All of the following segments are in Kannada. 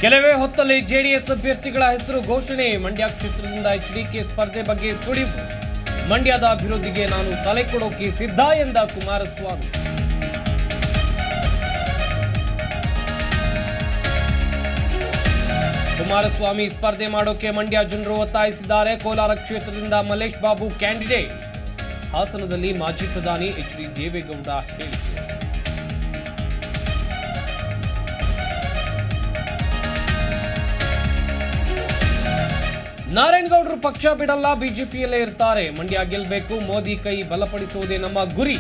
ಕೆಲವೇ ಹೊತ್ತಲ್ಲಿ ಜೆಡಿಎಸ್ ಅಭ್ಯರ್ಥಿಗಳ ಹೆಸರು ಘೋಷಣೆ. ಮಂಡ್ಯ ಕ್ಷೇತ್ರದಿಂದ ಎಚ್ಡಿಕೆ ಸ್ಪರ್ಧೆ ಬಗ್ಗೆ ಸುಳಿವು. ಮಂಡ್ಯದ ಅಭಿವೃದ್ಧಿಗೆ ನಾನು ತಲೆ ಕೊಡೋಕೆ ಸಿದ್ಧ ಎಂದ ಕುಮಾರಸ್ವಾಮಿ. ಕುಮಾರಸ್ವಾಮಿ ಸ್ಪರ್ಧೆ ಮಾಡೋಕೆ ಮಂಡ್ಯ ಜನರು ಒತ್ತಾಯಿಸಿದ್ದಾರೆ. ಕೋಲಾರ ಕ್ಷೇತ್ರದಿಂದ ಮಲ್ಲೇಶ್ ಬಾಬು ಕ್ಯಾಂಡಿಡೇಟ್. ಹಾಸನದಲ್ಲಿ ಮಾಜಿ ಪ್ರಧಾನಿ ಎಚ್.ಡಿ. ದೇವೇಗೌಡ ಹೇಳಿಕೆ. ನಾರಾಯಣಗೌಡರು ಪಕ್ಷ ಬಿಡಲ್ಲ, ಬಿಜೆಪಿಯಲ್ಲೇ ಇರ್ತಾರೆ. ಮಂಡ್ಯ ಗೆಲ್ಲಬೇಕು, ಮೋದಿ ಕೈ ಬಲಪಡಿಸುವುದೇ ನಮ್ಮ ಗುರಿ.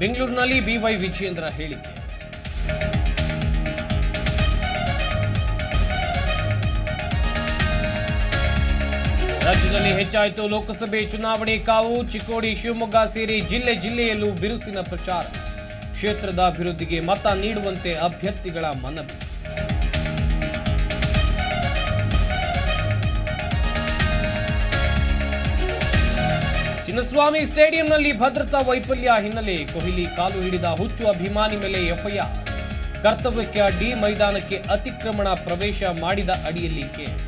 ಬೆಂಗಳೂರಿನಲ್ಲಿ ಬಿವೈ ವಿಜಯೇಂದ್ರ ಹೇಳಿಕೆ. ರಾಜ್ಯದಲ್ಲಿ ಹೆಚ್ಚಾಯಿತು ಲೋಕಸಭೆ ಚುನಾವಣೆ ಕಾವು. ಚಿಕ್ಕೋಡಿ, ಶಿವಮೊಗ್ಗ ಸೇರಿ ಜಿಲ್ಲೆಯಲ್ಲೂ ಬಿರುಸಿನ ಪ್ರಚಾರ. ಕ್ಷೇತ್ರದ ಅಭಿವೃದ್ಧಿಗೆ ಮತ ನೀಡುವಂತೆ ಅಭ್ಯರ್ಥಿಗಳ ಮನವಿ. ಚಿನ್ನಸ್ವಾಮಿ ಸ್ಟೇಡಿಯಂನಲ್ಲಿ ಭದ್ರತಾ ವೈಫಲ್ಯ ಹಿನ್ನೆಲೆ ಕೊಹ್ಲಿ ಕಾಲು ಹಿಡಿದ ಹುಚ್ಚು ಅಭಿಮಾನಿ ಮೇಲೆ ಎಫ್ಐಆರ್. ಕರ್ತವ್ಯಕ್ಕೆ ಅಡ್ಡಿ, ಮೈದಾನಕ್ಕೆ ಅತಿಕ್ರಮಣ ಪ್ರವೇಶ ಮಾಡಿದ ಅಡಿಯಲ್ಲಿ ಕೇಸ್.